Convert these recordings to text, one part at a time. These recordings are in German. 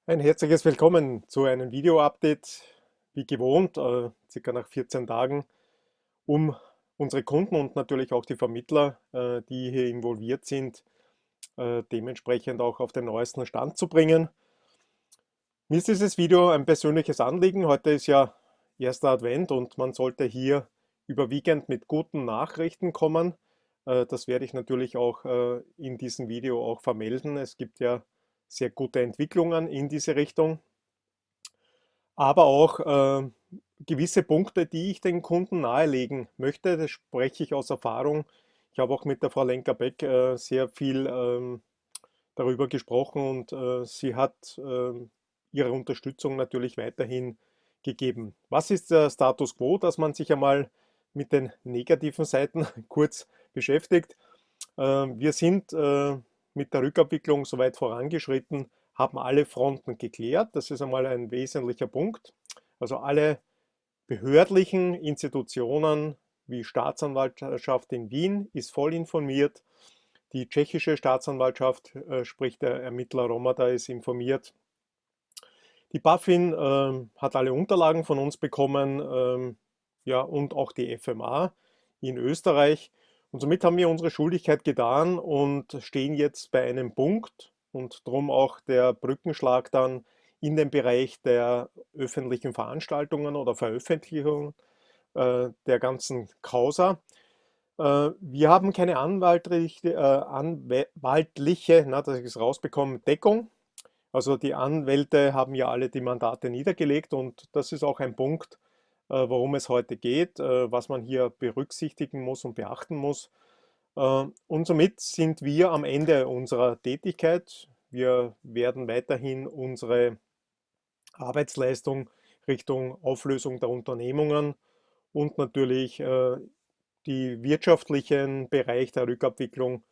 Ein herzliches Willkommen zu einem Video-Update, wie gewohnt, circa nach 14 Tagen, um unsere Kunden und natürlich auch die Vermittler, die hier involviert sind, dementsprechend auch auf den neuesten Stand zu bringen. Mir ist dieses Video ein persönliches Anliegen. Heute ist ja erster Advent und man sollte hier überwiegend mit guten Nachrichten kommen. Das werde ich natürlich auch in diesem Video auch vermelden. Es gibt ja sehr gute Entwicklungen in diese Richtung, aber auch gewisse Punkte, die ich den Kunden nahelegen möchte. Das spreche ich aus Erfahrung. Ich habe auch mit der Frau Lenker-Beck sehr viel darüber gesprochen und sie hat ihre Unterstützung natürlich weiterhin gegeben. Was ist der Status quo, dass man sich einmal mit den negativen Seiten kurz beschäftigt? Wir sind mit der Rückabwicklung soweit vorangeschritten, haben alle Fronten geklärt. Das ist einmal ein wesentlicher Punkt. Also alle behördlichen Institutionen wie Staatsanwaltschaft in Wien ist voll informiert. Die tschechische Staatsanwaltschaft, sprich der Ermittler Romada, ist informiert. Die BaFin hat alle Unterlagen von uns bekommen, ja, und auch die FMA in Österreich. Und somit haben wir unsere Schuldigkeit getan und stehen jetzt bei einem Punkt und darum auch der Brückenschlag dann in den Bereich der öffentlichen Veranstaltungen oder Veröffentlichung der ganzen Causa. Wir haben keine anwaltliche, na, dass ich es rausbekomme, Deckung. Also die Anwälte haben ja alle die Mandate niedergelegt und das ist auch ein Punkt, worum es heute geht, was man hier berücksichtigen muss und beachten muss. Und somit sind wir am Ende unserer Tätigkeit. Wir werden weiterhin unsere Arbeitsleistung Richtung Auflösung der Unternehmungen und natürlich die wirtschaftlichen Bereich der Rückabwicklung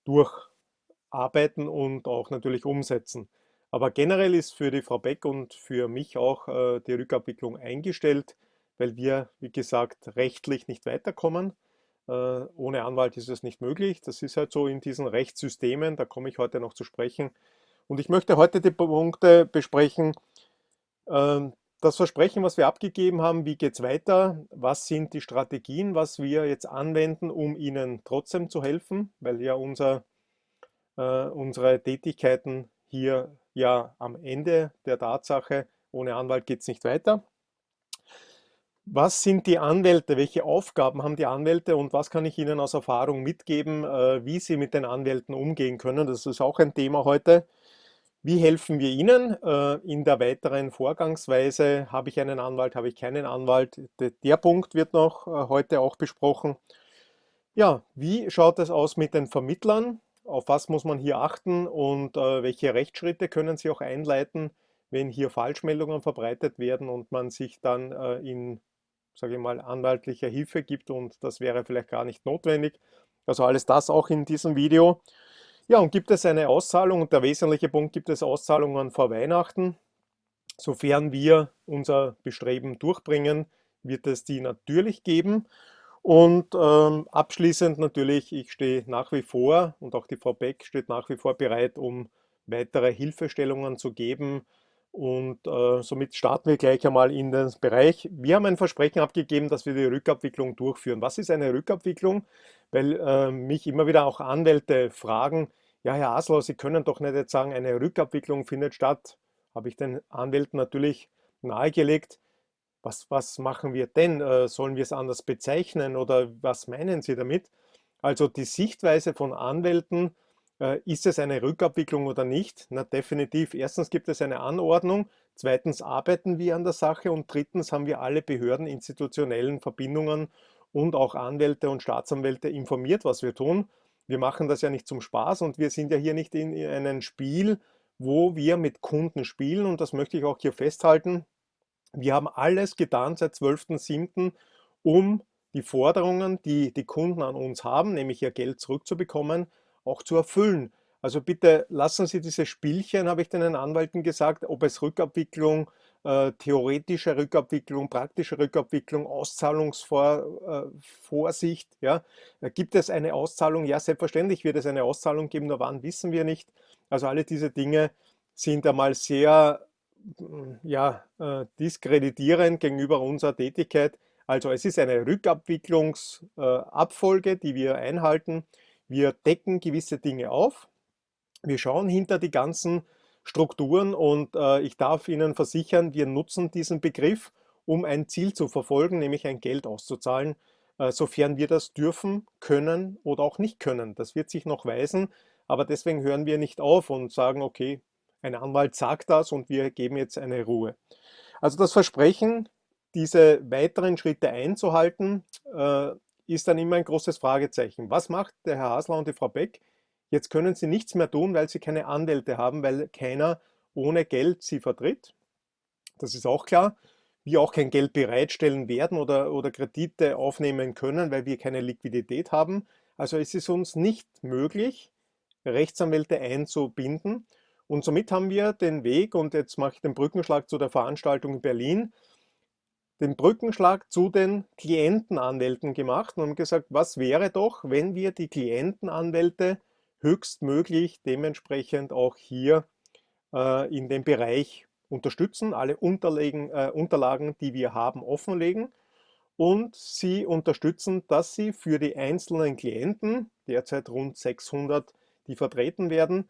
durcharbeiten und auch natürlich umsetzen. Aber generell ist für die Frau Beck und für mich auch die Rückabwicklung eingestellt, weil wir, wie gesagt, rechtlich nicht weiterkommen. Ohne Anwalt ist es nicht möglich. Das ist halt so in diesen Rechtssystemen, da komme ich heute noch zu sprechen. Und ich möchte heute die Punkte besprechen, das Versprechen, was wir abgegeben haben, wie geht es weiter? Was sind die Strategien, was wir jetzt anwenden, um Ihnen trotzdem zu helfen? Weil ja unsere Tätigkeiten hier ja am Ende der Tatsache, ohne Anwalt geht es nicht weiter. Was sind die Anwälte? Welche Aufgaben haben die Anwälte und was kann ich Ihnen aus Erfahrung mitgeben, wie Sie mit den Anwälten umgehen können? Das ist auch ein Thema heute. Wie helfen wir Ihnen in der weiteren Vorgangsweise? Habe ich einen Anwalt, habe ich keinen Anwalt? Der Punkt wird noch heute auch besprochen. Ja, wie schaut es aus mit den Vermittlern? Auf was muss man hier achten und welche Rechtsschritte können Sie auch einleiten, wenn hier Falschmeldungen verbreitet werden und man sich dann in, sage ich mal, anwaltlicher Hilfe gibt und das wäre vielleicht gar nicht notwendig. Also alles das auch in diesem Video. Ja, und gibt es eine Auszahlung? Und der wesentliche Punkt, gibt es Auszahlungen vor Weihnachten? Sofern wir unser Bestreben durchbringen, wird es die natürlich geben. Und abschließend natürlich, ich stehe nach wie vor und auch die Frau Beck steht nach wie vor bereit, um weitere Hilfestellungen zu geben. Und somit starten wir gleich einmal in den Bereich. Wir haben ein Versprechen abgegeben, dass wir die Rückabwicklung durchführen. Was ist eine Rückabwicklung? Weil mich immer wieder auch Anwälte fragen, ja, Herr Aslau, Sie können doch nicht jetzt sagen, eine Rückabwicklung findet statt. Habe ich den Anwälten natürlich nahegelegt. Was machen wir denn? Sollen wir es anders bezeichnen oder was meinen Sie damit? Also die Sichtweise von Anwälten, ist es eine Rückabwicklung oder nicht? Na, definitiv. Erstens gibt es eine Anordnung, zweitens arbeiten wir an der Sache und drittens haben wir alle Behörden, institutionellen Verbindungen und auch Anwälte und Staatsanwälte informiert, was wir tun. Wir machen das ja nicht zum Spaß und wir sind ja hier nicht in einem Spiel, wo wir mit Kunden spielen und das möchte ich auch hier festhalten. Wir haben alles getan seit 12.07., um die Forderungen, die die Kunden an uns haben, nämlich ihr Geld zurückzubekommen, auch zu erfüllen. Also bitte lassen Sie diese Spielchen, habe ich den Anwälten gesagt, ob es Rückabwicklung, theoretische Rückabwicklung, praktische Rückabwicklung, Auszahlungsvorsicht, ja. Gibt es eine Auszahlung? Ja, selbstverständlich wird es eine Auszahlung geben, nur wann wissen wir nicht. Also alle diese Dinge sind einmal sehr ja, diskreditierend gegenüber unserer Tätigkeit. Also es ist eine Rückabwicklungsabfolge, die wir einhalten. Wir decken gewisse Dinge auf. Wir schauen hinter die ganzen Strukturen und ich darf Ihnen versichern, wir nutzen diesen Begriff, um ein Ziel zu verfolgen, nämlich ein Geld auszuzahlen, sofern wir das dürfen, können oder auch nicht können. Das wird sich noch weisen, aber deswegen hören wir nicht auf und sagen, okay, ein Anwalt sagt das und wir geben jetzt eine Ruhe. Also das Versprechen, diese weiteren Schritte einzuhalten, ist dann immer ein großes Fragezeichen. Was macht der Herr Hasler und die Frau Beck? Jetzt können sie nichts mehr tun, weil sie keine Anwälte haben, weil keiner ohne Geld sie vertritt. Das ist auch klar. Wir auch kein Geld bereitstellen werden oder Kredite aufnehmen können, weil wir keine Liquidität haben. Also es ist uns nicht möglich, Rechtsanwälte einzubinden. Und somit haben wir den Weg, und jetzt mache ich den Brückenschlag zu der Veranstaltung in Berlin, den Brückenschlag zu den Klientenanwälten gemacht und haben gesagt, was wäre doch, wenn wir die Klientenanwälte höchstmöglich dementsprechend auch hier in dem Bereich unterstützen, alle Unterlagen, die wir haben, offenlegen und sie unterstützen, dass sie für die einzelnen Klienten, derzeit rund 600, die vertreten werden,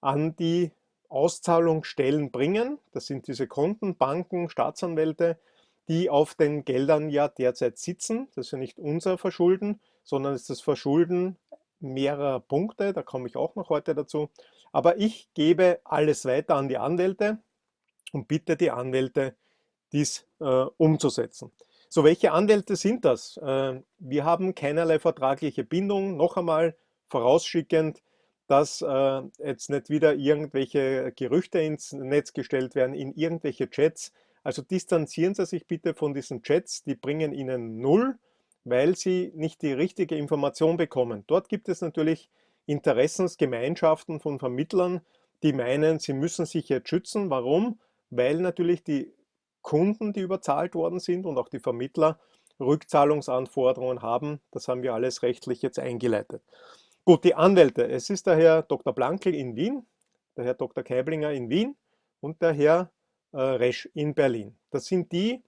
an die Auszahlungsstellen bringen. Das sind diese Konten, Banken, Staatsanwälte, die auf den Geldern ja derzeit sitzen. Das ist ja nicht unser Verschulden, sondern es ist das Verschulden mehrerer Punkte. Da komme ich auch noch heute dazu. Aber ich gebe alles weiter an die Anwälte und bitte die Anwälte, dies umzusetzen. So, welche Anwälte sind das? Wir haben keinerlei vertragliche Bindung. Noch einmal vorausschickend, dass jetzt nicht wieder irgendwelche Gerüchte ins Netz gestellt werden, in irgendwelche Chats. Also distanzieren Sie sich bitte von diesen Chats, die bringen Ihnen null, weil Sie nicht die richtige Information bekommen. Dort gibt es natürlich Interessensgemeinschaften von Vermittlern, die meinen, sie müssen sich jetzt schützen. Warum? Weil natürlich die Kunden, die überzahlt worden sind und auch die Vermittler Rückzahlungsanforderungen haben. Das haben wir alles rechtlich jetzt eingeleitet. Gut, die Anwälte. Es ist der Herr Dr. Plankel in Wien, der Herr Dr. Kaiblinger in Wien und der Herr Resch in Berlin. Das sind die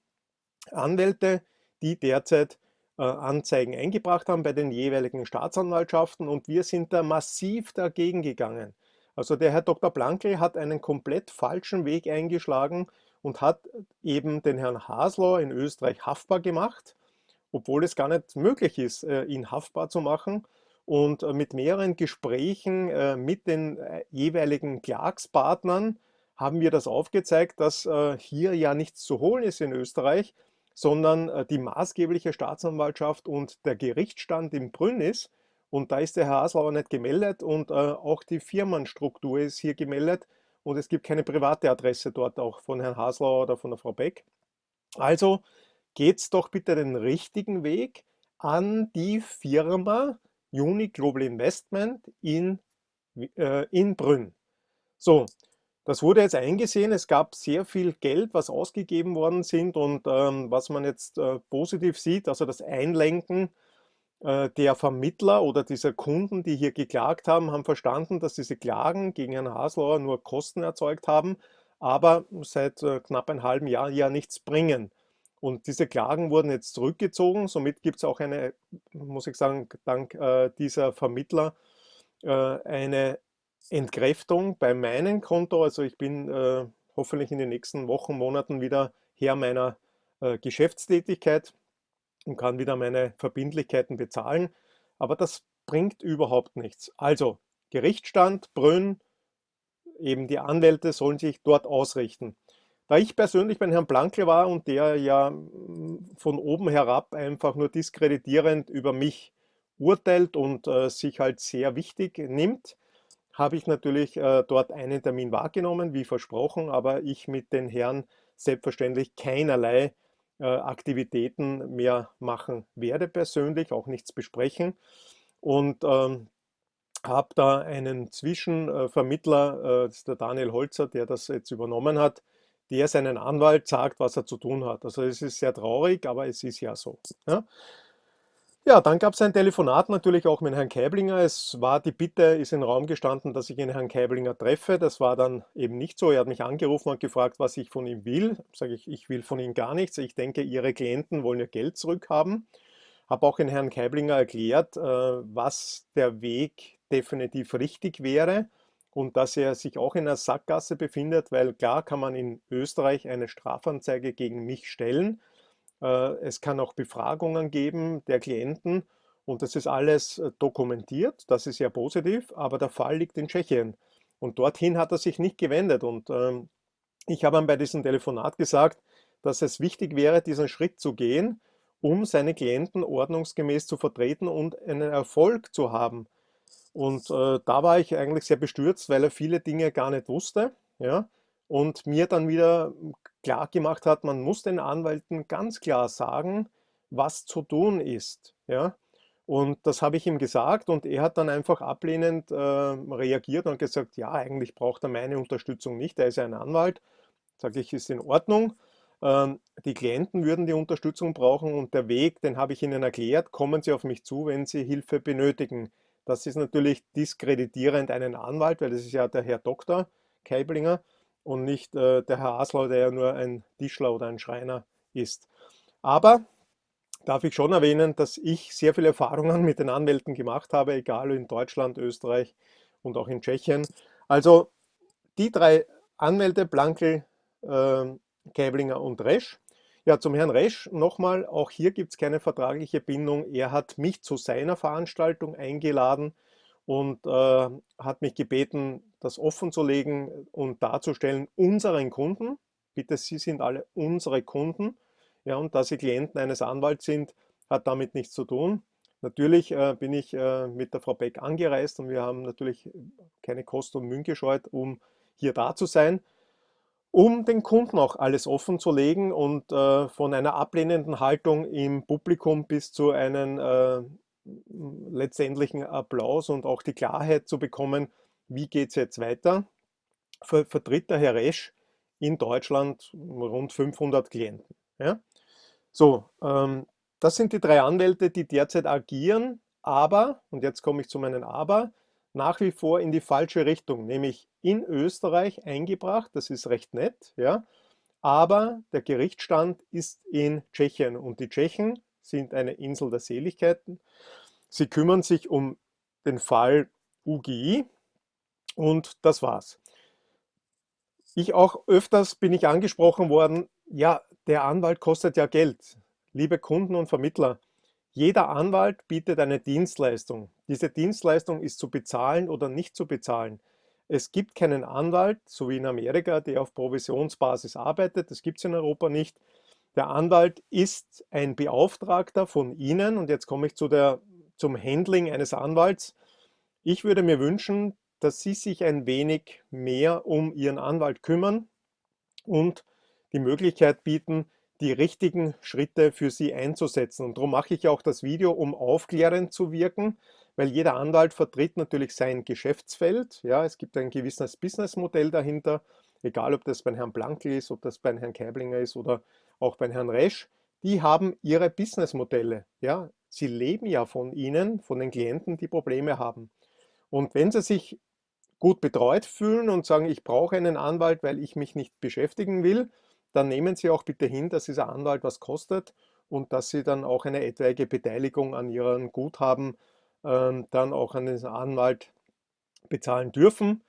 Anwälte, die derzeit Anzeigen eingebracht haben bei den jeweiligen Staatsanwaltschaften und wir sind da massiv dagegen gegangen. Also der Herr Dr. Plankel hat einen komplett falschen Weg eingeschlagen und hat eben den Herrn Hasler in Österreich haftbar gemacht, obwohl es gar nicht möglich ist, ihn haftbar zu machen. Und mit mehreren Gesprächen mit den jeweiligen Klagspartnern haben wir das aufgezeigt, dass hier ja nichts zu holen ist in Österreich, sondern die maßgebliche Staatsanwaltschaft und der Gerichtsstand in Brünn ist. Und da ist der Herr Haslauer nicht gemeldet und auch die Firmenstruktur ist hier gemeldet und es gibt keine private Adresse dort auch von Herrn Haslauer oder von der Frau Beck. Also geht's doch bitte den richtigen Weg an die Firma Uni Global Investment in Brünn. So, das wurde jetzt eingesehen. Es gab sehr viel Geld, was ausgegeben worden sind und was man jetzt positiv sieht, also das Einlenken der Vermittler oder dieser Kunden, die hier geklagt haben, haben verstanden, dass diese Klagen gegen Herrn Haslauer nur Kosten erzeugt haben, aber seit knapp einem halben Jahr ja nichts bringen. Und diese Klagen wurden jetzt zurückgezogen. Somit gibt es auch eine, muss ich sagen, dank dieser Vermittler eine Entkräftung bei meinem Konto. Also ich bin hoffentlich in den nächsten Wochen, Monaten wieder Herr meiner Geschäftstätigkeit und kann wieder meine Verbindlichkeiten bezahlen. Aber das bringt überhaupt nichts. Also Gerichtsstand, Brünn, eben die Anwälte sollen sich dort ausrichten. Da ich persönlich beim Herrn Plankel war und der ja von oben herab einfach nur diskreditierend über mich urteilt und sich halt sehr wichtig nimmt, habe ich natürlich dort einen Termin wahrgenommen, wie versprochen, aber ich mit den Herren selbstverständlich keinerlei Aktivitäten mehr machen werde persönlich, auch nichts besprechen und habe da einen Zwischenvermittler, das ist der Daniel Holzer, der das jetzt übernommen hat, der seinen Anwalt sagt, was er zu tun hat. Also es ist sehr traurig, aber es ist ja so. Ja? Ja, dann gab es ein Telefonat natürlich auch mit Herrn Kaiblinger. Es war die Bitte, ist in den Raum gestanden, dass ich den Herrn Kaiblinger treffe. Das war dann eben nicht so. Er hat mich angerufen und gefragt, was ich von ihm will. Sage ich, ich will von ihm gar nichts. Ich denke, Ihre Klienten wollen ihr Geld zurückhaben. Habe auch den Herrn Kaiblinger erklärt, was der Weg definitiv richtig wäre und dass er sich auch in einer Sackgasse befindet, weil klar kann man in Österreich eine Strafanzeige gegen mich stellen. Es kann auch Befragungen geben der Klienten und das ist alles dokumentiert. Das ist ja positiv, aber der Fall liegt in Tschechien. Und dorthin hat er sich nicht gewendet. Und ich habe ihm bei diesem Telefonat gesagt, dass es wichtig wäre, diesen Schritt zu gehen, um seine Klienten ordnungsgemäß zu vertreten und einen Erfolg zu haben. Und da war ich eigentlich sehr bestürzt, weil er viele Dinge gar nicht wusste, ja, und mir dann wieder klar gemacht hat, man muss den Anwälten ganz klar sagen, was zu tun ist, ja. Und das habe ich ihm gesagt und er hat dann einfach ablehnend reagiert und gesagt, ja, eigentlich braucht er meine Unterstützung nicht, er ist ja ein Anwalt. Sage ich, ist in Ordnung. Die Klienten würden die Unterstützung brauchen und der Weg, den habe ich Ihnen erklärt, kommen Sie auf mich zu, wenn Sie Hilfe benötigen. Das ist natürlich diskreditierend einen Anwalt, weil das ist ja der Herr Doktor Kaiblinger und nicht der Herr Asler, der ja nur ein Tischler oder ein Schreiner ist. Aber darf ich schon erwähnen, dass ich sehr viele Erfahrungen mit den Anwälten gemacht habe, egal in Deutschland, Österreich und auch in Tschechien. Also die drei Anwälte, Plankel, Kaiblinger und Resch. Ja, zum Herrn Resch nochmal, auch hier gibt es keine vertragliche Bindung. Er hat mich zu seiner Veranstaltung eingeladen und hat mich gebeten, das offen zu legen und darzustellen, unseren Kunden. Bitte, Sie sind alle unsere Kunden. Ja, und dass Sie Klienten eines Anwalts sind, hat damit nichts zu tun. Natürlich bin ich mit der Frau Beck angereist und wir haben natürlich keine Kosten und Mühen gescheut, um hier da zu sein, um den Kunden auch alles offen zu legen und von einer ablehnenden Haltung im Publikum bis zu einem letztendlichen Applaus und auch die Klarheit zu bekommen, wie geht es jetzt weiter. Vertritt der Herr Resch in Deutschland rund 500 Klienten. Ja? So, das sind die drei Anwälte, die derzeit agieren, aber, und jetzt komme ich zu meinen Aber, nach wie vor in die falsche Richtung, nämlich in Österreich eingebracht, das ist recht nett, ja, aber der Gerichtsstand ist in Tschechien und die Tschechen sind eine Insel der Seligkeiten. Sie kümmern sich um den Fall UGI und das war's. Ich auch öfters bin ich angesprochen worden, ja, der Anwalt kostet ja Geld. Liebe Kunden und Vermittler, jeder Anwalt bietet eine Dienstleistung. Diese Dienstleistung ist zu bezahlen oder nicht zu bezahlen. Es gibt keinen Anwalt, so wie in Amerika, der auf Provisionsbasis arbeitet. Das gibt es in Europa nicht. Der Anwalt ist ein Beauftragter von Ihnen. Und jetzt komme ich zum Handling eines Anwalts. Ich würde mir wünschen, dass Sie sich ein wenig mehr um Ihren Anwalt kümmern und die Möglichkeit bieten, die richtigen Schritte für Sie einzusetzen. Und darum mache ich auch das Video, um aufklärend zu wirken, weil jeder Anwalt vertritt natürlich sein Geschäftsfeld. Ja, es gibt ein gewisses Businessmodell dahinter, egal ob das bei Herrn Plankel ist, ob das bei Herrn Kaiblinger ist oder auch bei Herrn Resch. Die haben ihre Businessmodelle. Ja, sie leben ja von ihnen, von den Klienten, die Probleme haben. Und wenn sie sich gut betreut fühlen und sagen, ich brauche einen Anwalt, weil ich mich nicht beschäftigen will, dann nehmen Sie auch bitte hin, dass dieser Anwalt was kostet und dass Sie dann auch eine etwaige Beteiligung an Ihren Guthaben dann auch an den Anwalt bezahlen dürfen,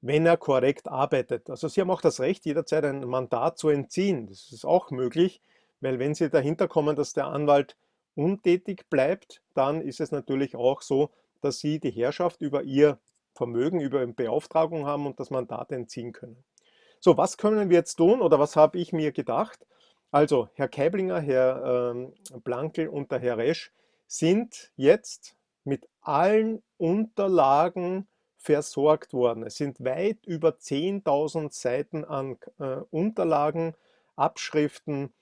wenn er korrekt arbeitet. Also Sie haben auch das Recht, jederzeit ein Mandat zu entziehen. Das ist auch möglich, weil wenn Sie dahinter kommen, dass der Anwalt untätig bleibt, dann ist es natürlich auch so, dass Sie die Herrschaft über Ihr Vermögen, über eine Beauftragung haben und das Mandat entziehen können. So, was können wir jetzt tun oder was habe ich mir gedacht? Also, Herr Kaiblinger, Herr Plankel und der Herr Resch sind jetzt mit allen Unterlagen versorgt worden. Es sind weit über 10.000 Seiten an Unterlagen, Abschriften,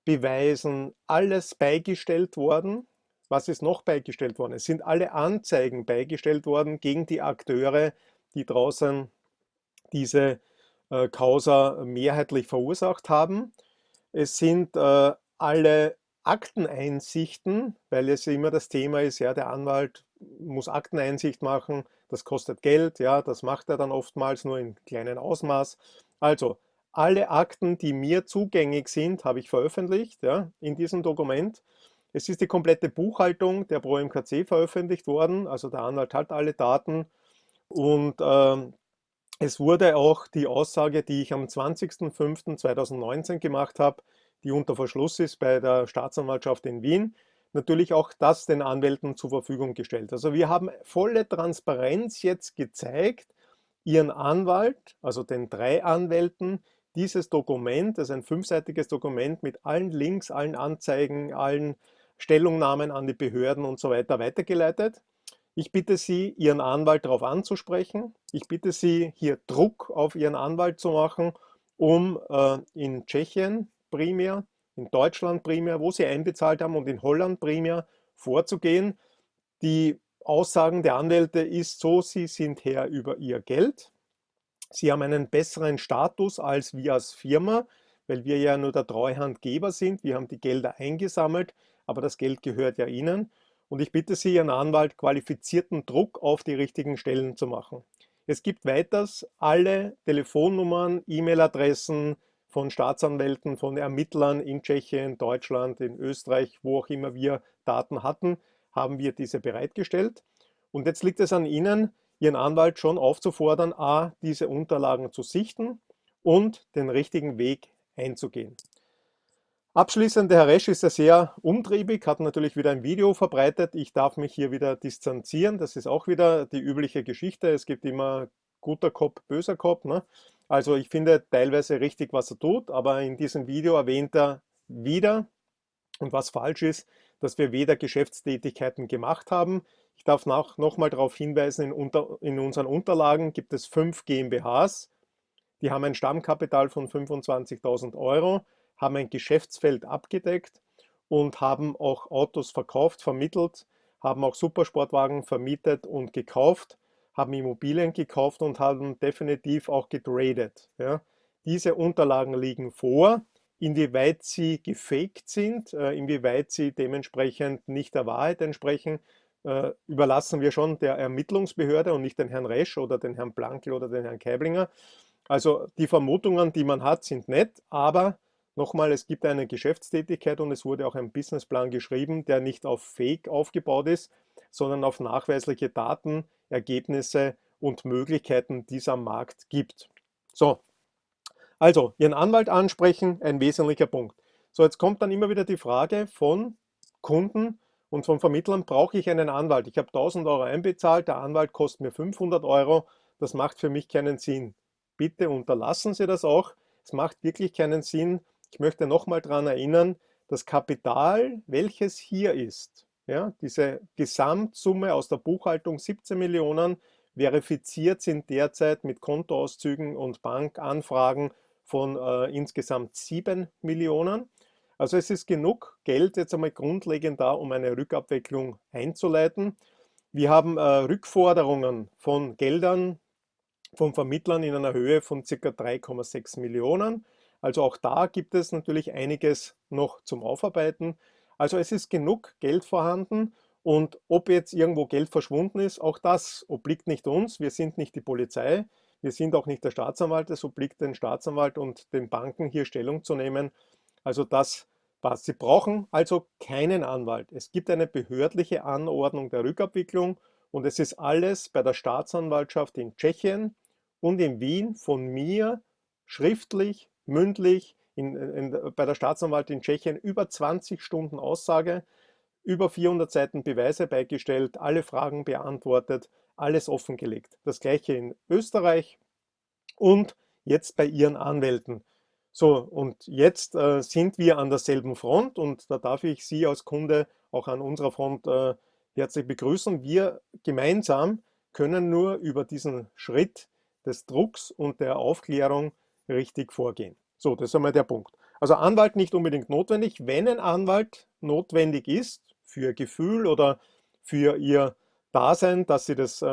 Beweisen, alles beigestellt worden. Was ist noch beigestellt worden? Es sind alle Anzeigen beigestellt worden gegen die Akteure, die draußen diese Causa mehrheitlich verursacht haben. Es sind alle Akteneinsichten, weil es ja immer das Thema ist, ja, der Anwalt muss Akteneinsicht machen, das kostet Geld, ja, das macht er dann oftmals nur in kleinem Ausmaß. Also, alle Akten, die mir zugänglich sind, habe ich veröffentlicht, ja, in diesem Dokument. Es ist die komplette Buchhaltung der Pro MKC veröffentlicht worden, also der Anwalt hat alle Daten und es wurde auch die Aussage, die ich am 20.05.2019 gemacht habe, die unter Verschluss ist bei der Staatsanwaltschaft in Wien, natürlich auch das den Anwälten zur Verfügung gestellt. Also wir haben volle Transparenz jetzt gezeigt, Ihren Anwalt, also den 3 Anwälten, dieses Dokument, das ist ein 5-seitiges Dokument mit allen Links, allen Anzeigen, allen Stellungnahmen an die Behörden und so weiter weitergeleitet. Ich bitte Sie, Ihren Anwalt darauf anzusprechen. Ich bitte Sie, hier Druck auf Ihren Anwalt zu machen, um in Tschechien primär, in Deutschland primär, wo Sie einbezahlt haben, und in Holland primär vorzugehen. Die Aussagen der Anwälte ist so, sie sind Herr über ihr Geld. Sie haben einen besseren Status als wir als Firma, weil wir ja nur der Treuhandgeber sind. Wir haben die Gelder eingesammelt, aber das Geld gehört ja Ihnen. Und ich bitte Sie, Ihren Anwalt qualifizierten Druck auf die richtigen Stellen zu machen. Es gibt weiters alle Telefonnummern, E-Mail-Adressen von Staatsanwälten, von Ermittlern in Tschechien, Deutschland, in Österreich, wo auch immer wir Daten hatten, haben wir diese bereitgestellt. Und jetzt liegt es an Ihnen, Ihren Anwalt schon aufzufordern, a, diese Unterlagen zu sichten und den richtigen Weg einzugehen. Abschließend, der Herr Resch ist ja sehr umtriebig, hat natürlich wieder ein Video verbreitet. Ich darf mich hier wieder distanzieren. Das ist auch wieder die übliche Geschichte. Es gibt immer guter Kopf, böser Kopf, ne? Also ich finde teilweise richtig, was er tut, aber in diesem Video erwähnt er wieder, und was falsch ist, dass wir weder Geschäftstätigkeiten gemacht haben. Ich darf nochmal darauf hinweisen, in unseren Unterlagen gibt es 5 GmbHs, die haben ein Stammkapital von 25.000 Euro, haben ein Geschäftsfeld abgedeckt und haben auch Autos verkauft, vermittelt, haben auch Supersportwagen vermietet und gekauft, haben Immobilien gekauft und haben definitiv auch getradet. Ja. Diese Unterlagen liegen vor. Inwieweit sie gefaked sind, inwieweit sie dementsprechend nicht der Wahrheit entsprechen, überlassen wir schon der Ermittlungsbehörde und nicht den Herrn Resch oder den Herrn Plankel oder den Herrn Kaiblinger. Also die Vermutungen, die man hat, sind nett, aber nochmal, es gibt eine Geschäftstätigkeit und es wurde auch ein Businessplan geschrieben, der nicht auf Fake aufgebaut ist, sondern auf nachweisliche Daten, Ergebnisse und Möglichkeiten, die es am Markt gibt. So, also Ihren Anwalt ansprechen, ein wesentlicher Punkt. So, jetzt kommt dann immer wieder die Frage von Kunden und von Vermittlern, brauche ich einen Anwalt? Ich habe 1.000 Euro einbezahlt, der Anwalt kostet mir 500 Euro, das macht für mich keinen Sinn. Bitte unterlassen Sie das auch, es macht wirklich keinen Sinn. Ich möchte nochmal daran erinnern, das Kapital, welches hier ist, ja, diese Gesamtsumme aus der Buchhaltung 17 Millionen, verifiziert sind derzeit mit Kontoauszügen und Bankanfragen von insgesamt 7 Millionen. Also es ist genug Geld jetzt einmal grundlegend da, um eine Rückabwicklung einzuleiten. Wir haben Rückforderungen von Geldern von Vermittlern in einer Höhe von ca. 3,6 Millionen. Also auch da gibt es natürlich einiges noch zum Aufarbeiten. Also es ist genug Geld vorhanden und ob jetzt irgendwo Geld verschwunden ist, auch das obliegt nicht uns. Wir sind nicht die Polizei, wir sind auch nicht der Staatsanwalt. Es obliegt den Staatsanwalt und den Banken hier Stellung zu nehmen. Also das, was sie brauchen, also keinen Anwalt. Es gibt eine behördliche Anordnung der Rückabwicklung und es ist alles bei der Staatsanwaltschaft in Tschechien und in Wien von mir schriftlich, mündlich, bei der Staatsanwalt in Tschechien über 20 Stunden Aussage, über 400 Seiten Beweise beigestellt, alle Fragen beantwortet, alles offengelegt. Das gleiche in Österreich und jetzt bei Ihren Anwälten. So, und jetzt sind wir an derselben Front und da darf ich Sie als Kunde auch an unserer Front herzlich begrüßen. Wir gemeinsam können nur über diesen Schritt des Drucks und der Aufklärung richtig vorgehen. So, das ist einmal der Punkt. Also Anwalt nicht unbedingt notwendig. Wenn ein Anwalt notwendig ist, für Ihr Gefühl oder für Ihr Dasein, dass Sie das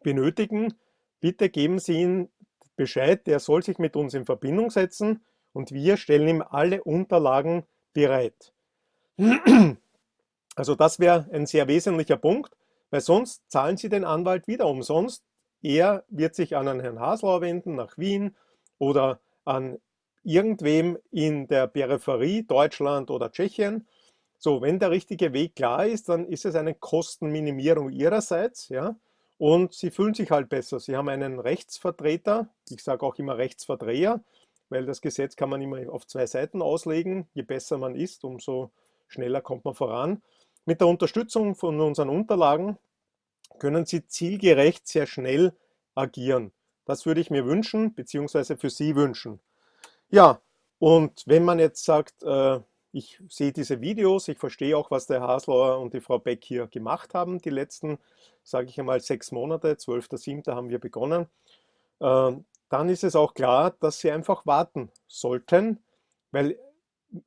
benötigen, bitte geben Sie ihm Bescheid, der soll sich mit uns in Verbindung setzen und wir stellen ihm alle Unterlagen bereit. Also das wäre ein sehr wesentlicher Punkt, weil sonst zahlen Sie den Anwalt wieder umsonst. Er wird sich an einen Herrn Haslauer wenden, nach Wien oder an irgendwem in der Peripherie, Deutschland oder Tschechien. So, wenn der richtige Weg klar ist, dann ist es eine Kostenminimierung Ihrerseits, ja, und Sie fühlen sich halt besser. Sie haben einen Rechtsvertreter, ich sage auch immer Rechtsverdreher, weil das Gesetz kann man immer auf zwei Seiten auslegen. Je besser man ist, umso schneller kommt man voran. Mit der Unterstützung von unseren Unterlagen können Sie zielgerecht sehr schnell agieren. Das würde ich mir wünschen, beziehungsweise für Sie wünschen. Ja, und wenn man jetzt sagt, ich sehe diese Videos, ich verstehe auch, was der Herr Haslauer und die Frau Beck hier gemacht haben, die letzten, sage ich einmal, 6 Monate, 12.07. haben wir begonnen, dann ist es auch klar, dass Sie einfach warten sollten, weil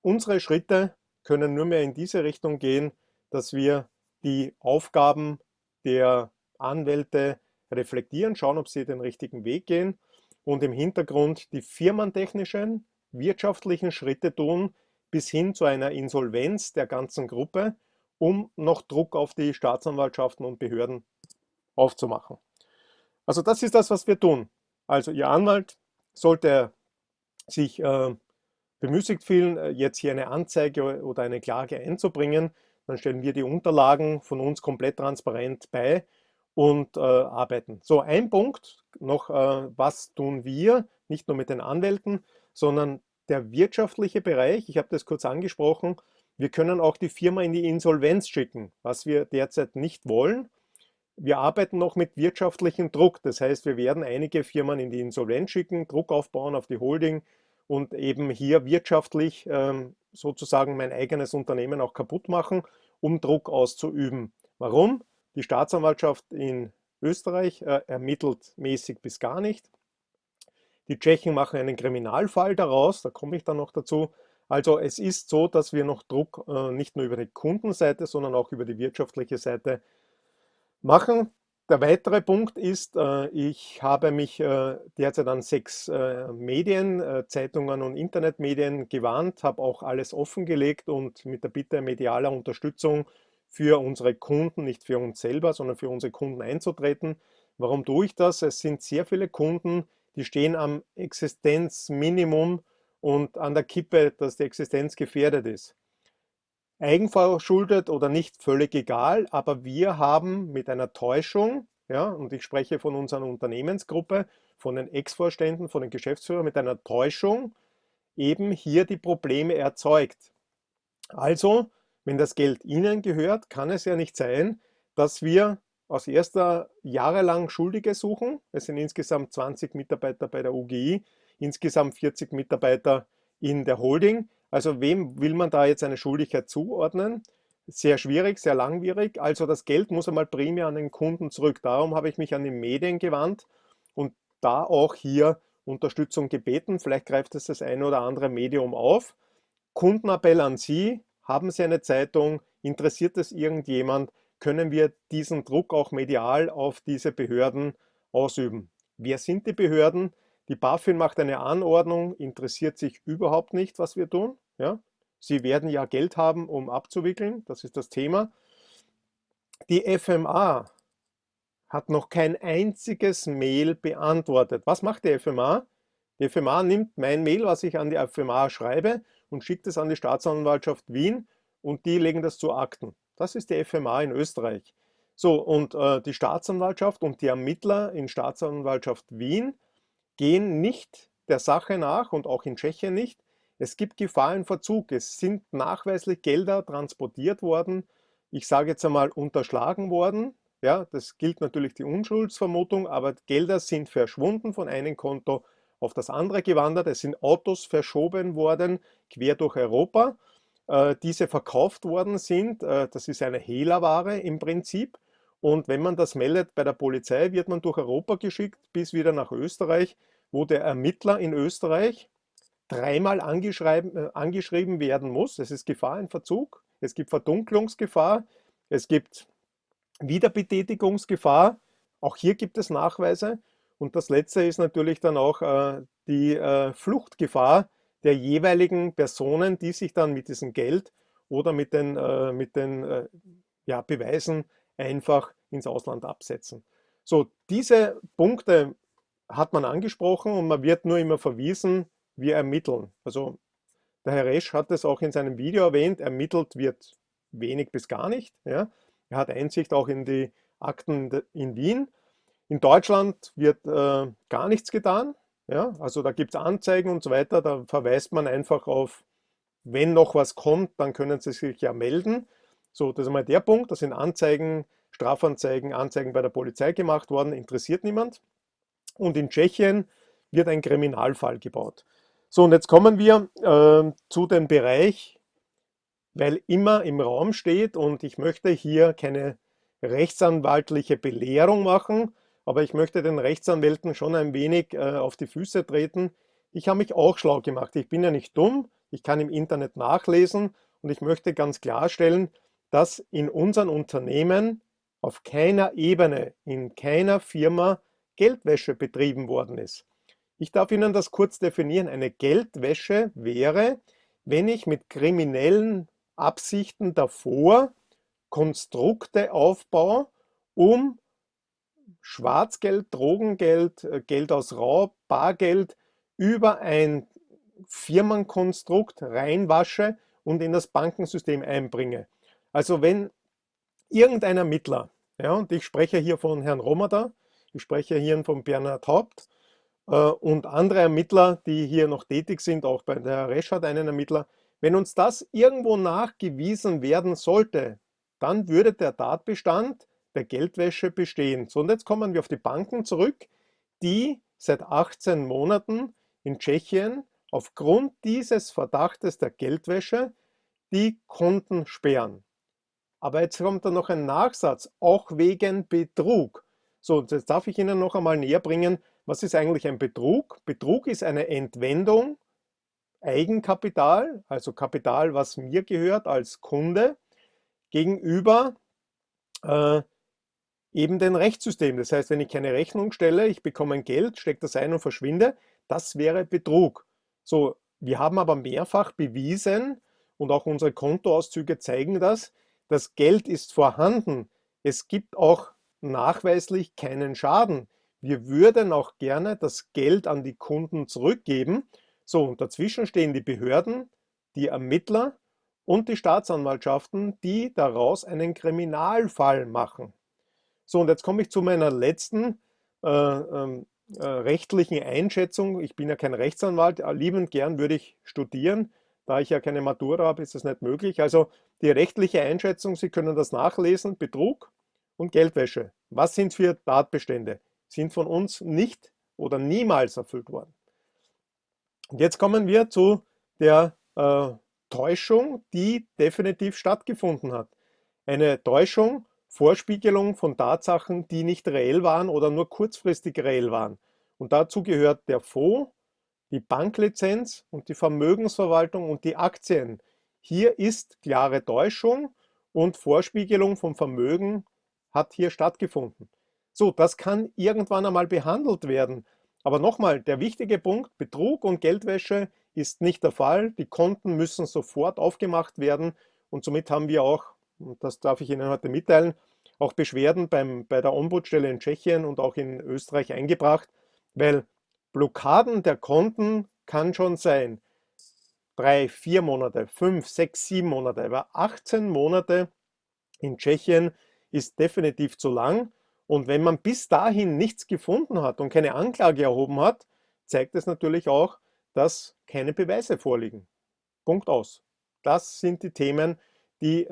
unsere Schritte können nur mehr in diese Richtung gehen, dass wir die Aufgaben der Anwälte reflektieren, schauen, ob sie den richtigen Weg gehen und im Hintergrund die firmentechnischen, wirtschaftlichen Schritte tun, bis hin zu einer Insolvenz der ganzen Gruppe, um noch Druck auf die Staatsanwaltschaften und Behörden aufzumachen. Also das ist das, was wir tun. Also Ihr Anwalt sollte sich bemüßigt fühlen, jetzt hier eine Anzeige oder eine Klage einzubringen, dann stellen wir die Unterlagen von uns komplett transparent bei und arbeiten. So, ein Punkt noch, was tun wir, nicht nur mit den Anwälten, sondern der wirtschaftliche Bereich, ich habe das kurz angesprochen, wir können auch die Firma in die Insolvenz schicken, was wir derzeit nicht wollen. Wir arbeiten noch mit wirtschaftlichem Druck, das heißt, wir werden einige Firmen in die Insolvenz schicken, Druck aufbauen auf die Holding und eben hier wirtschaftlich sozusagen mein eigenes Unternehmen auch kaputt machen, um Druck auszuüben. Warum? Die Staatsanwaltschaft in Österreich ermittelt mäßig bis gar nicht. Die Tschechen machen einen Kriminalfall daraus, da komme ich dann noch dazu. Also es ist so, dass wir noch Druck nicht nur über die Kundenseite, sondern auch über die wirtschaftliche Seite machen. Der weitere Punkt ist, ich habe mich derzeit an 6 Medien, Zeitungen und Internetmedien gewandt, habe auch alles offengelegt und mit der Bitte medialer Unterstützung für unsere Kunden, nicht für uns selber, sondern für unsere Kunden einzutreten. Warum tue ich das? Es sind sehr viele Kunden, die stehen am Existenzminimum und an der Kippe, dass die Existenz gefährdet ist. Eigenverschuldet oder nicht, völlig egal, aber wir haben mit einer Täuschung, ja, und ich spreche von unserer Unternehmensgruppe, von den Ex-Vorständen, von den Geschäftsführern, mit einer Täuschung eben hier die Probleme erzeugt. Also, wenn das Geld Ihnen gehört, kann es ja nicht sein, dass wir aus erster jahrelang Schuldige suchen. Es sind insgesamt 20 Mitarbeiter bei der UGI, insgesamt 40 Mitarbeiter in der Holding. Also wem will man da jetzt eine Schuldigkeit zuordnen? Sehr schwierig, sehr langwierig. Also das Geld muss einmal primär an den Kunden zurück. Darum habe ich mich an die Medien gewandt und da auch hier Unterstützung gebeten. Vielleicht greift es das eine oder andere Medium auf. Kundenappell an Sie, haben Sie eine Zeitung, interessiert es irgendjemand, können wir diesen Druck auch medial auf diese Behörden ausüben. Wer sind die Behörden? Die BaFin macht eine Anordnung, interessiert sich überhaupt nicht, was wir tun. Ja? Sie werden ja Geld haben, um abzuwickeln, das ist das Thema. Die FMA hat noch kein einziges Mail beantwortet. Was macht die FMA? Die FMA nimmt mein Mail, was ich an die FMA schreibe, und schickt es an die Staatsanwaltschaft Wien und die legen das zu Akten. Das ist die FMA in Österreich. So, und die Staatsanwaltschaft und die Ermittler in Staatsanwaltschaft Wien gehen nicht der Sache nach und auch in Tschechien nicht. Es gibt Gefahr im Verzug. Es sind nachweislich Gelder transportiert worden. Ich sage jetzt einmal unterschlagen worden. Ja, das gilt natürlich die Unschuldsvermutung, aber Gelder sind verschwunden von einem Konto auf das andere gewandert. Es sind Autos verschoben worden, quer durch Europa, diese verkauft worden sind. Das ist eine Hehlerware im Prinzip. Und wenn man das meldet bei der Polizei, wird man durch Europa geschickt bis wieder nach Österreich, wo der Ermittler in Österreich dreimal angeschrieben werden muss. Es ist Gefahr in Verzug, es gibt Verdunklungsgefahr, es gibt Wiederbetätigungsgefahr. Auch hier gibt es Nachweise. Und das Letzte ist natürlich dann auch die Fluchtgefahr der jeweiligen Personen, die sich dann mit diesem Geld oder mit den ja, Beweisen einfach ins Ausland absetzen. So, diese Punkte hat man angesprochen und man wird nur immer verwiesen, wir ermitteln. Also der Herr Resch hat es auch in seinem Video erwähnt, ermittelt wird wenig bis gar nicht. Ja. Er hat Einsicht auch in die Akten in Wien. In Deutschland wird gar nichts getan. Ja. Also da gibt es Anzeigen und so weiter. Da verweist man einfach auf, wenn noch was kommt, dann können Sie sich ja melden. So, das ist einmal der Punkt. Da sind Anzeigen, Strafanzeigen, Anzeigen bei der Polizei gemacht worden, interessiert niemand. Und in Tschechien wird ein Kriminalfall gebaut. So, und jetzt kommen wir zu dem Bereich, weil immer im Raum steht, und ich möchte hier keine rechtsanwaltliche Belehrung machen, aber ich möchte den Rechtsanwälten schon ein wenig auf die Füße treten. Ich habe mich auch schlau gemacht. Ich bin ja nicht dumm, ich kann im Internet nachlesen und ich möchte ganz klarstellen, dass in unseren Unternehmen auf keiner Ebene, in keiner Firma Geldwäsche betrieben worden ist. Ich darf Ihnen das kurz definieren. Eine Geldwäsche wäre, wenn ich mit kriminellen Absichten davor Konstrukte aufbaue, um Schwarzgeld, Drogengeld, Geld aus Raub, Bargeld über ein Firmenkonstrukt reinwasche und in das Bankensystem einbringe. Also wenn irgendein Ermittler, ja, und ich spreche hier von Herrn Romader, ich spreche hier von Bernhard Haupt und andere Ermittler, die hier noch tätig sind, auch bei der Resch hat einen Ermittler, wenn uns das irgendwo nachgewiesen werden sollte, dann würde der Tatbestand der Geldwäsche bestehen. So, und jetzt kommen wir auf die Banken zurück, die seit 18 Monaten in Tschechien aufgrund dieses Verdachtes der Geldwäsche die Konten sperren. Aber jetzt kommt da noch ein Nachsatz, auch wegen Betrug. So, jetzt darf ich Ihnen noch einmal näher bringen, was ist eigentlich ein Betrug? Betrug ist eine Entwendung, Eigenkapital, also Kapital, was mir gehört als Kunde, gegenüber eben dem Rechtssystem. Das heißt, wenn ich keine Rechnung stelle, ich bekomme ein Geld, stecke das ein und verschwinde, das wäre Betrug. So, wir haben aber mehrfach bewiesen und auch unsere Kontoauszüge zeigen das, das Geld ist vorhanden. Es gibt auch nachweislich keinen Schaden. Wir würden auch gerne das Geld an die Kunden zurückgeben. So, und dazwischen stehen die Behörden, die Ermittler und die Staatsanwaltschaften, die daraus einen Kriminalfall machen. So, und jetzt komme ich zu meiner letzten rechtlichen Einschätzung. Ich bin ja kein Rechtsanwalt, liebend gern würde ich studieren. Da ich ja keine Matura habe, ist das nicht möglich. Also die rechtliche Einschätzung, Sie können das nachlesen, Betrug und Geldwäsche. Was sind für Tatbestände? Sind von uns nicht oder niemals erfüllt worden. Und jetzt kommen wir zu der Täuschung, die definitiv stattgefunden hat. Eine Täuschung, Vorspiegelung von Tatsachen, die nicht reell waren oder nur kurzfristig reell waren. Und dazu gehört der Fonds, die Banklizenz und die Vermögensverwaltung und die Aktien. Hier ist klare Täuschung und Vorspiegelung von Vermögen hat hier stattgefunden. So, das kann irgendwann einmal behandelt werden. Aber nochmal, der wichtige Punkt, Betrug und Geldwäsche ist nicht der Fall. Die Konten müssen sofort aufgemacht werden und somit haben wir auch, und das darf ich Ihnen heute mitteilen, auch Beschwerden bei der Ombudsstelle in Tschechien und auch in Österreich eingebracht, weil Blockaden der Konten kann schon sein 3, 4 Monate, 5, 6, 7 Monate, aber 18 Monate in Tschechien ist definitiv zu lang. Und wenn man bis dahin nichts gefunden hat und keine Anklage erhoben hat, zeigt es natürlich auch, dass keine Beweise vorliegen. Punkt aus. Das sind die Themen, die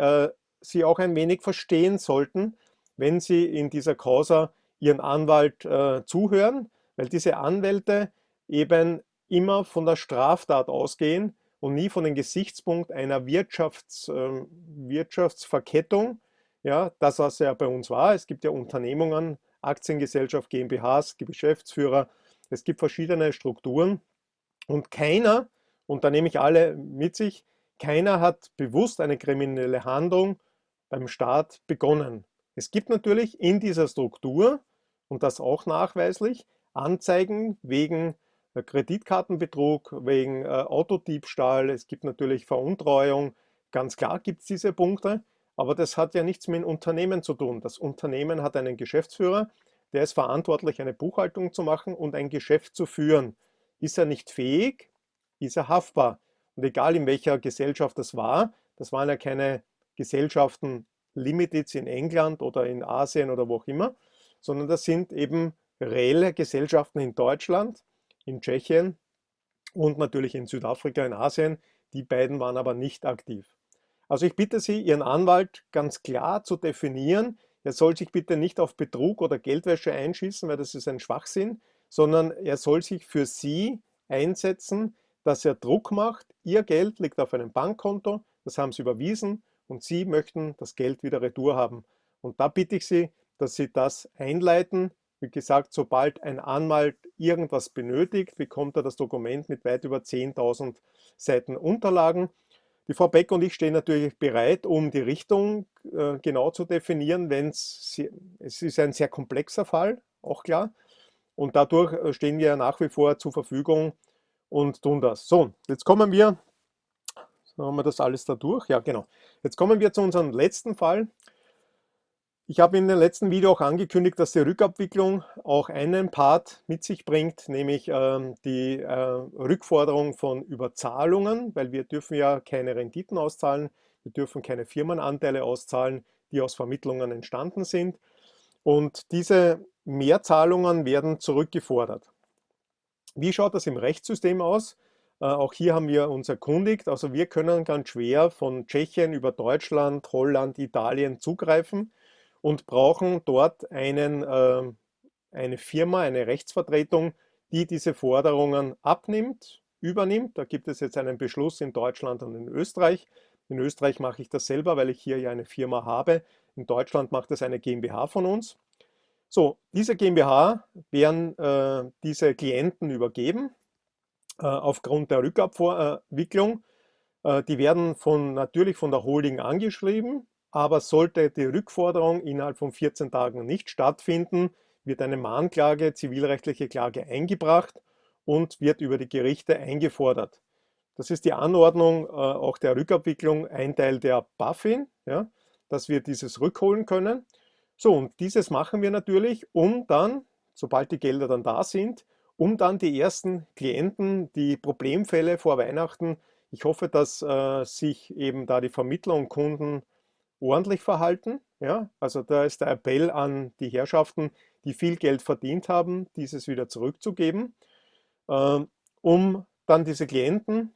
Sie auch ein wenig verstehen sollten, wenn Sie in dieser Causa Ihren Anwalt zuhören, weil diese Anwälte eben immer von der Straftat ausgehen und nie von dem Gesichtspunkt einer Wirtschaftsverkettung. Ja, das, was ja bei uns war. Es gibt ja Unternehmungen, Aktiengesellschaft, GmbHs, Geschäftsführer. Es gibt verschiedene Strukturen und keiner, und da nehme ich alle mit sich, keiner hat bewusst eine kriminelle Handlung beim Staat begonnen. Es gibt natürlich in dieser Struktur, und das auch nachweislich, Anzeigen wegen Kreditkartenbetrug, wegen Autodiebstahl, es gibt natürlich Veruntreuung, ganz klar gibt es diese Punkte, aber das hat ja nichts mit dem Unternehmen zu tun. Das Unternehmen hat einen Geschäftsführer, der ist verantwortlich, eine Buchhaltung zu machen und ein Geschäft zu führen. Ist er nicht fähig, ist er haftbar. Und egal in welcher Gesellschaft das waren ja keine Gesellschaften Limiteds in England oder in Asien oder wo auch immer, sondern das sind eben reelle Gesellschaften in Deutschland, in Tschechien und natürlich in Südafrika, in Asien. Die beiden waren aber nicht aktiv. Also ich bitte Sie, Ihren Anwalt ganz klar zu definieren. Er soll sich bitte nicht auf Betrug oder Geldwäsche einschießen, weil das ist ein Schwachsinn, sondern er soll sich für Sie einsetzen, dass er Druck macht. Ihr Geld liegt auf einem Bankkonto, das haben Sie überwiesen und Sie möchten das Geld wieder retour haben. Und da bitte ich Sie, dass Sie das einleiten. Wie gesagt, sobald ein Anwalt irgendwas benötigt, bekommt er das Dokument mit weit über 10.000 Seiten Unterlagen. Die Frau Beck und ich stehen natürlich bereit, um die Richtung genau zu definieren, wenn es ist ein sehr komplexer Fall, auch klar. Und dadurch stehen wir nach wie vor zur Verfügung und tun das. So, jetzt kommen wir, so haben wir das alles da durch. Ja, genau. Jetzt kommen wir zu unserem letzten Fall. Ich habe in dem letzten Video auch angekündigt, dass die Rückabwicklung auch einen Part mit sich bringt, nämlich die Rückforderung von Überzahlungen, weil wir dürfen ja keine Renditen auszahlen, wir dürfen keine Firmenanteile auszahlen, die aus Vermittlungen entstanden sind. Und diese Mehrzahlungen werden zurückgefordert. Wie schaut das im Rechtssystem aus? Auch hier haben wir uns erkundigt. Also wir können ganz schwer von Tschechien über Deutschland, Holland, Italien zugreifen und brauchen dort eine Firma, eine Rechtsvertretung, die diese Forderungen abnimmt, übernimmt. Da gibt es jetzt einen Beschluss in Deutschland und in Österreich. In Österreich mache ich das selber, weil ich hier ja eine Firma habe. In Deutschland macht das eine GmbH von uns. So, diese GmbH werden diese Klienten übergeben aufgrund der Rückabwicklung. Die werden natürlich von der Holding angeschrieben, aber sollte die Rückforderung innerhalb von 14 Tagen nicht stattfinden, wird eine Mahnklage, zivilrechtliche Klage eingebracht und wird über die Gerichte eingefordert. Das ist die Anordnung auch der Rückabwicklung, ein Teil der BaFin, ja, dass wir dieses rückholen können. So, und dieses machen wir natürlich, um dann, sobald die Gelder dann da sind, um dann die ersten Klienten, die Problemfälle vor Weihnachten, ich hoffe, dass sich eben da die Vermittler und Kunden ordentlich verhalten. Ja? Also da ist der Appell an die Herrschaften, die viel Geld verdient haben, dieses wieder zurückzugeben, um dann diese Klienten,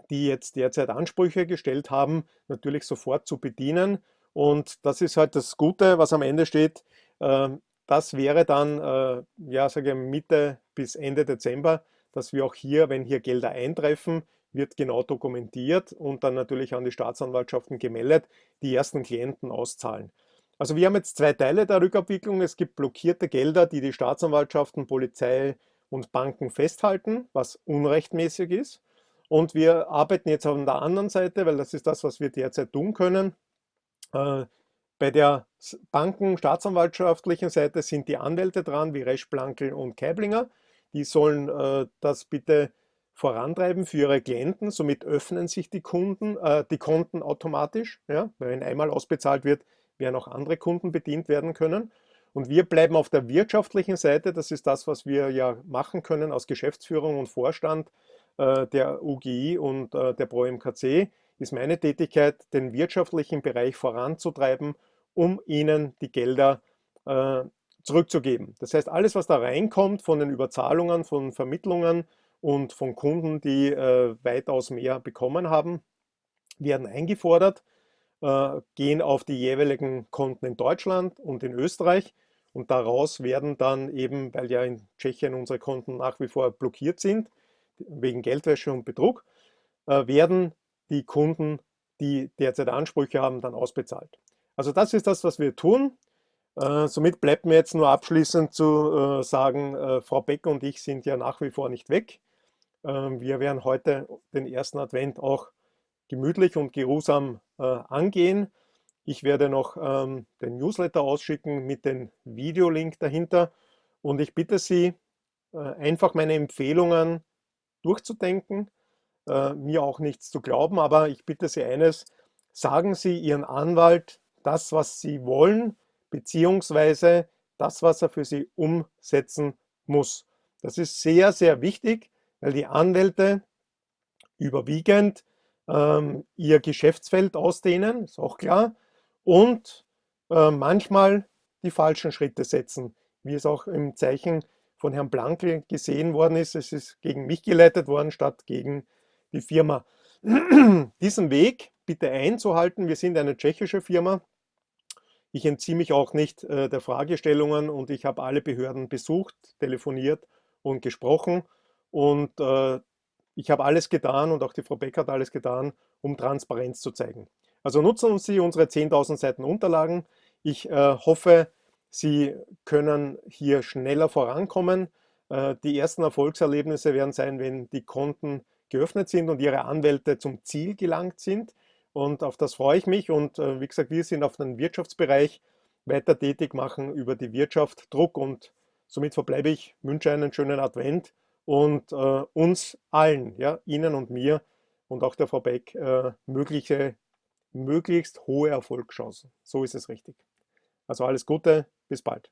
die jetzt derzeit Ansprüche gestellt haben, natürlich sofort zu bedienen. Und das ist halt das Gute, was am Ende steht. Das wäre dann, ja, sage ich, Mitte bis Ende Dezember, dass wir auch hier, wenn hier Gelder eintreffen, wird genau dokumentiert und dann natürlich an die Staatsanwaltschaften gemeldet, die ersten Klienten auszahlen. Also wir haben jetzt zwei Teile der Rückabwicklung. Es gibt blockierte Gelder, die die Staatsanwaltschaften, Polizei und Banken festhalten, was unrechtmäßig ist. Und wir arbeiten jetzt auf der anderen Seite, weil das ist das, was wir derzeit tun können. Bei der Banken-staatsanwaltschaftlichen Seite sind die Anwälte dran, wie Resch, Plankel und Kaiblinger. Die sollen das bitte vorantreiben für ihre Klienten. Somit öffnen sich die Konten automatisch. Ja? Wenn einmal ausbezahlt wird, werden auch andere Kunden bedient werden können. Und wir bleiben auf der wirtschaftlichen Seite. Das ist das, was wir ja machen können aus Geschäftsführung und Vorstand der UGI und der Pro MKC. Ist meine Tätigkeit, den wirtschaftlichen Bereich voranzutreiben, um ihnen die Gelder zurückzugeben. Das heißt, alles, was da reinkommt von den Überzahlungen, von Vermittlungen und von Kunden, die weitaus mehr bekommen haben, werden eingefordert, gehen auf die jeweiligen Konten in Deutschland und in Österreich und daraus werden dann eben, weil ja in Tschechien unsere Konten nach wie vor blockiert sind, wegen Geldwäsche und Betrug, werden die Kunden, die derzeit Ansprüche haben, dann ausbezahlt. Also das ist das, was wir tun. Somit bleibt mir jetzt nur abschließend zu sagen, Frau Beck und ich sind ja nach wie vor nicht weg. Wir werden heute den ersten Advent auch gemütlich und geruhsam angehen. Ich werde noch den Newsletter ausschicken mit dem Videolink dahinter und ich bitte Sie, einfach meine Empfehlungen durchzudenken, mir auch nichts zu glauben, aber ich bitte Sie eines, sagen Sie Ihren Anwalt das, was Sie wollen, beziehungsweise das, was er für Sie umsetzen muss. Das ist sehr, sehr wichtig, weil die Anwälte überwiegend ihr Geschäftsfeld ausdehnen, ist auch klar, und manchmal die falschen Schritte setzen, wie es auch im Zeichen von Herrn Plankel gesehen worden ist. Es ist gegen mich geleitet worden, statt gegen die Firma. Diesen Weg bitte einzuhalten. Wir sind eine tschechische Firma. Ich entziehe mich auch nicht der Fragestellungen und ich habe alle Behörden besucht, telefoniert und gesprochen. Und ich habe alles getan und auch die Frau Beck hat alles getan, um Transparenz zu zeigen. Also nutzen Sie unsere 10.000 Seiten Unterlagen. Ich hoffe, Sie können hier schneller vorankommen. Die ersten Erfolgserlebnisse werden sein, wenn die Konten geöffnet sind und Ihre Anwälte zum Ziel gelangt sind. Und auf das freue ich mich. Und wie gesagt, wir sind auf den Wirtschaftsbereich weiter tätig, machen über die Wirtschaft Druck und somit verbleibe ich, wünsche einen schönen Advent und uns allen, ja, Ihnen und mir und auch der Frau Beck, möglichst hohe Erfolgschancen. So ist es richtig. Also alles Gute, bis bald.